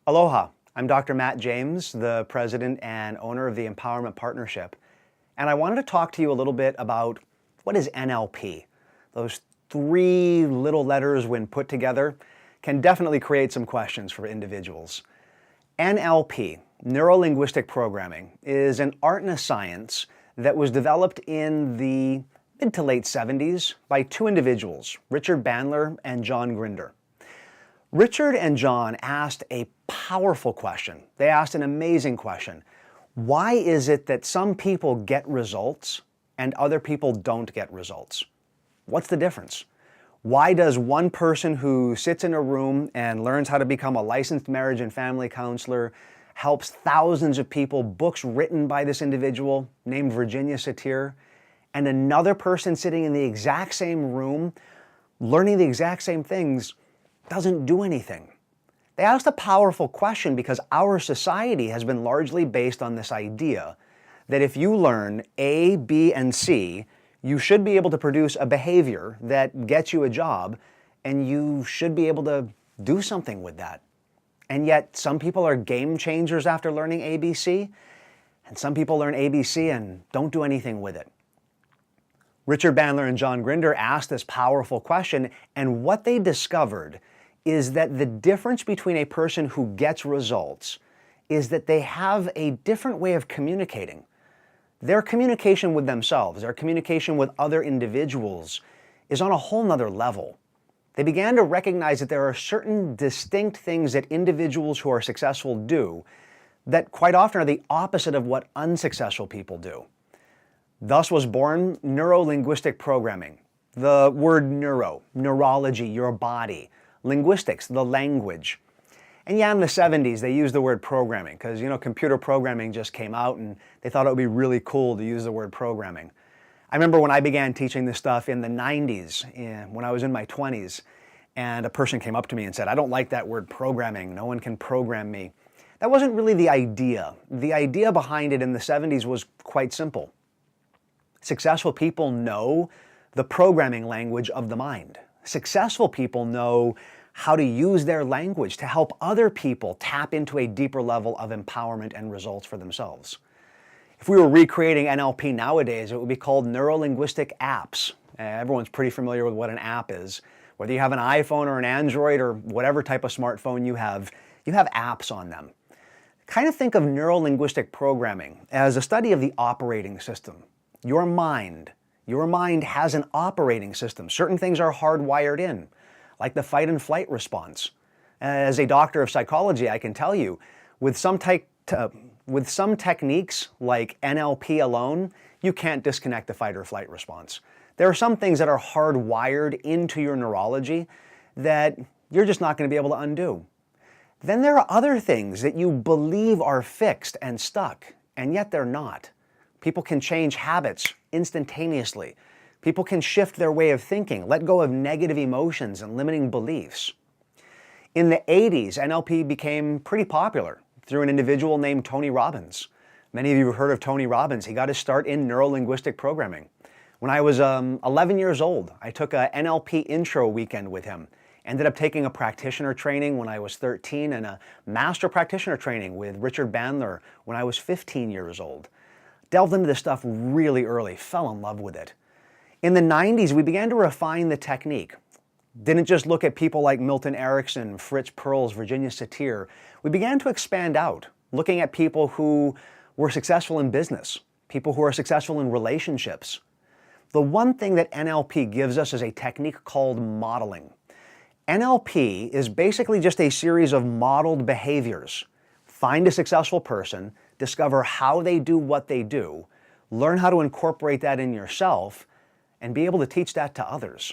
Aloha, I'm Dr. Matt James, the president and owner of the Empowerment Partnership, and I wanted to talk to you a little bit about what is NLP. Those three little letters, when put together, can definitely create some questions for individuals. NLP, Neuro-Linguistic Programming, is an art and a science that was developed in the mid to late 70s by two individuals, Richard Bandler and John Grinder. Richard and John asked a powerful question. They asked an amazing question. Why is it that some people get results and other people don't get results? What's the difference? Why does one person who sits in a room and learns how to become a licensed marriage and family counselor, helps thousands of people, books written by this individual named Virginia Satir, and another person sitting in the exact same room, learning the exact same things, doesn't do anything? They asked a powerful question because our society has been largely based on this idea that if you learn A, B, and C, you should be able to produce a behavior that gets you a job, and you should be able to do something with that. And yet some people are game changers after learning ABC, and some people learn ABC and don't do anything with it. Richard Bandler and John Grinder asked this powerful question, and what they discovered is that the difference between a person who gets results is that they have a different way of communicating. Their communication with themselves, their communication with other individuals is on a whole nother level. They began to recognize that there are certain distinct things that individuals who are successful do that quite often are the opposite of what unsuccessful people do. Thus was born neuro-linguistic programming. The word neuro, neurology, your body. Linguistics, the language. And yeah, in the 70s, they used the word programming because, computer programming just came out and they thought it would be really cool to use the word programming. I remember when I began teaching this stuff in the 90s, when I was in my 20s, and a person came up to me and said, "I don't like that word programming. No one can program me." That wasn't really the idea. The idea behind it in the 70s was quite simple. Successful people know the programming language of the mind. Successful people know how to use their language to help other people tap into a deeper level of empowerment and results for themselves. If we were recreating NLP nowadays, it would be called neuro-linguistic apps. Everyone's pretty familiar with what an app is. Whether you have an iPhone or an Android or whatever type of smartphone you have apps on them. Kind of think of neuro-linguistic programming as a study of the operating system. Your mind has an operating system. Certain things are hardwired in, like the fight and flight response. As a doctor of psychology, I can tell you, with some techniques like NLP alone, you can't disconnect the fight or flight response. There are some things that are hardwired into your neurology that you're just not going to be able to undo. Then there are other things that you believe are fixed and stuck, and yet they're not. People can change habits instantaneously. People can shift their way of thinking, let go of negative emotions and limiting beliefs. In the 80s, NLP became pretty popular through an individual named Tony Robbins. Many of you have heard of Tony Robbins. He got his start in neuro-linguistic programming. When I was 11 years old, I took a NLP intro weekend with him. Ended up taking a practitioner training when I was 13 and a master practitioner training with Richard Bandler when I was 15 years old. Delved into this stuff really early, fell in love with it. In the 90s, we began to refine the technique. Didn't just look at people like Milton Erickson, Fritz Perls, Virginia Satir. We began to expand out, looking at people who were successful in business, people who are successful in relationships. The one thing that NLP gives us is a technique called modeling. NLP is basically just a series of modeled behaviors. Find a successful person, discover how they do what they do, learn how to incorporate that in yourself, and be able to teach that to others.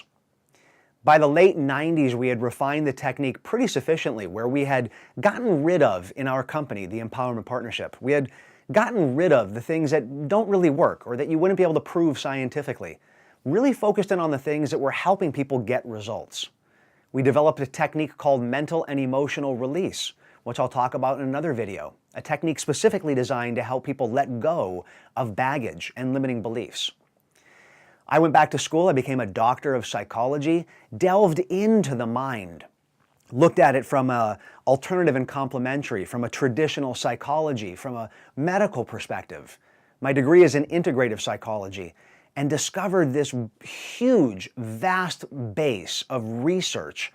By the late 90s, we had refined the technique pretty sufficiently where we had gotten rid of, in our company, the Empowerment Partnership, we had gotten rid of the things that don't really work or that you wouldn't be able to prove scientifically. Really focused in on the things that were helping people get results. We developed a technique called mental and emotional release, which I'll talk about in another video. A technique specifically designed to help people let go of baggage and limiting beliefs. I went back to school, I became a doctor of psychology, delved into the mind, looked at it from a alternative and complementary, from a traditional psychology, from a medical perspective. My degree is in integrative psychology, and discovered this huge, vast base of research,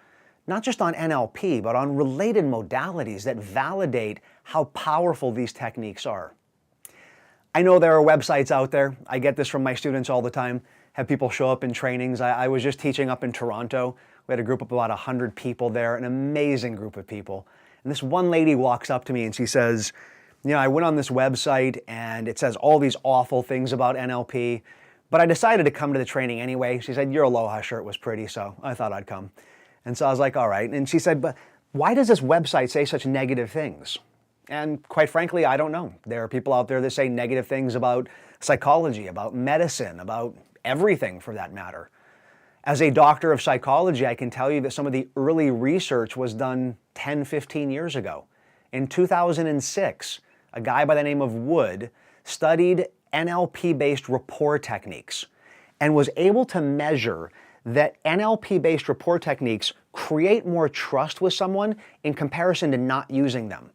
not just on NLP, but on related modalities that validate how powerful these techniques are. I know there are websites out there. I get this from my students all the time. Have people show up in trainings. I was just teaching up in Toronto. We had a group of about 100 people there, an amazing group of people. And this one lady walks up to me and she says, I went on this website and it says all these awful things about NLP, but I decided to come to the training anyway. She said, your aloha shirt was pretty, so I thought I'd come. And so I was like, all right. And she said, but why does this website say such negative things? And quite frankly, I don't know. There are people out there that say negative things about psychology, about medicine, about everything for that matter. As a doctor of psychology, I can tell you that some of the early research was done 10, 15 years ago. In 2006, a guy by the name of Wood studied NLP-based rapport techniques and was able to measure that NLP-based rapport techniques create more trust with someone in comparison to not using them.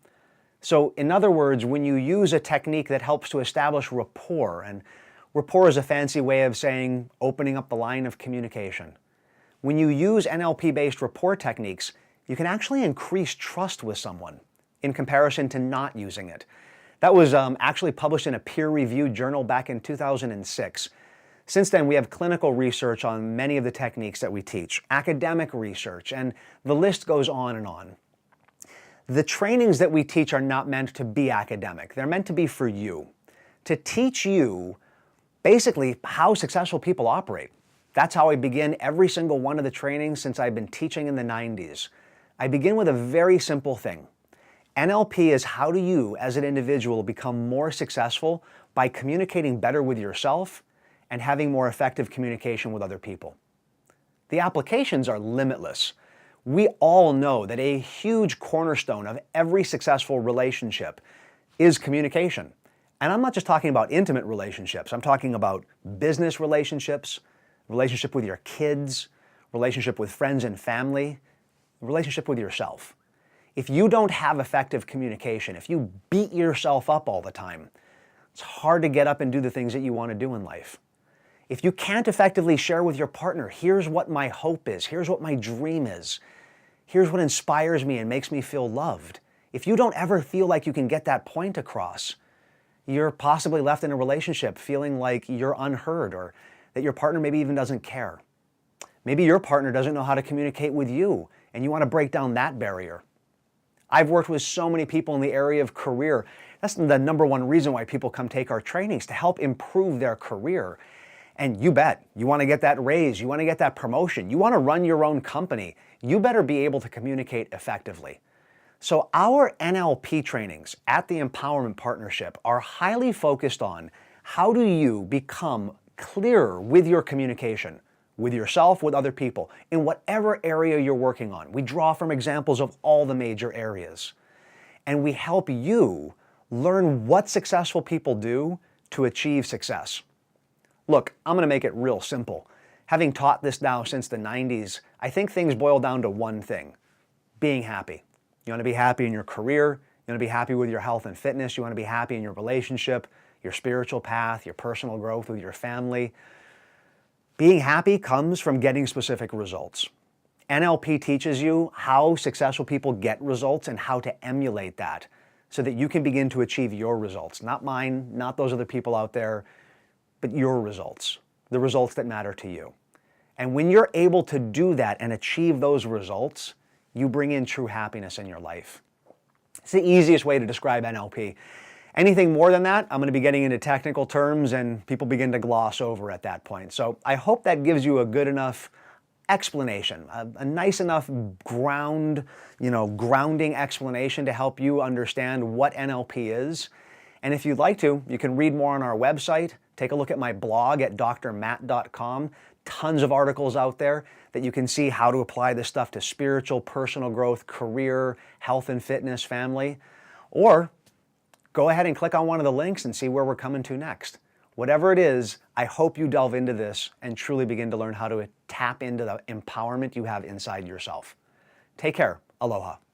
So in other words, when you use a technique that helps to establish rapport, and rapport is a fancy way of saying opening up the line of communication. When you use NLP-based rapport techniques, you can actually increase trust with someone in comparison to not using it. That was actually published in a peer-reviewed journal back in 2006. Since then, we have clinical research on many of the techniques that we teach, academic research, and the list goes on and on. The trainings that we teach are not meant to be academic. They're meant to be for you, to teach you basically how successful people operate. That's how I begin every single one of the trainings since I've been teaching in the 90s. I begin with a very simple thing. NLP is how do you, as an individual, become more successful by communicating better with yourself and having more effective communication with other people. The applications are limitless. We all know that a huge cornerstone of every successful relationship is communication. And I'm not just talking about intimate relationships. I'm talking about business relationships, relationship with your kids, relationship with friends and family, relationship with yourself. If you don't have effective communication, if you beat yourself up all the time, it's hard to get up and do the things that you want to do in life. If you can't effectively share with your partner, here's what my hope is, here's what my dream is, here's what inspires me and makes me feel loved. If you don't ever feel like you can get that point across, you're possibly left in a relationship feeling like you're unheard or that your partner maybe even doesn't care. Maybe your partner doesn't know how to communicate with you and you want to break down that barrier. I've worked with so many people in the area of career. That's the number one reason why people come take our trainings, to help improve their career. And you bet, you want to get that raise, you want to get that promotion, you want to run your own company, you better be able to communicate effectively. So our NLP trainings at the Empowerment Partnership are highly focused on how do you become clearer with your communication, with yourself, with other people, in whatever area you're working on. We draw from examples of all the major areas. And we help you learn what successful people do to achieve success. Look, I'm going to make it real simple. Having taught this now since the 90s, I think things boil down to one thing: being happy. You want to be happy in your career, you want to be happy with your health and fitness, you want to be happy in your relationship, your spiritual path, your personal growth with your family. Being happy comes from getting specific results. NLP teaches you how successful people get results and how to emulate that so that you can begin to achieve your results. Not mine, not those other people out there, but your results, the results that matter to you. And when you're able to do that and achieve those results, you bring in true happiness in your life. It's the easiest way to describe NLP. Anything more than that, I'm going to be getting into technical terms and people begin to gloss over at that point. So I hope that gives you a good enough explanation, a nice enough grounding explanation to help you understand what NLP is. And if you'd like to, you can read more on our website. Take a look at my blog at drmatt.com. Tons of articles out there that you can see how to apply this stuff to spiritual, personal growth, career, health and fitness, family. Or go ahead and click on one of the links and see where we're coming to next. Whatever it is, I hope you delve into this and truly begin to learn how to tap into the empowerment you have inside yourself. Take care. Aloha.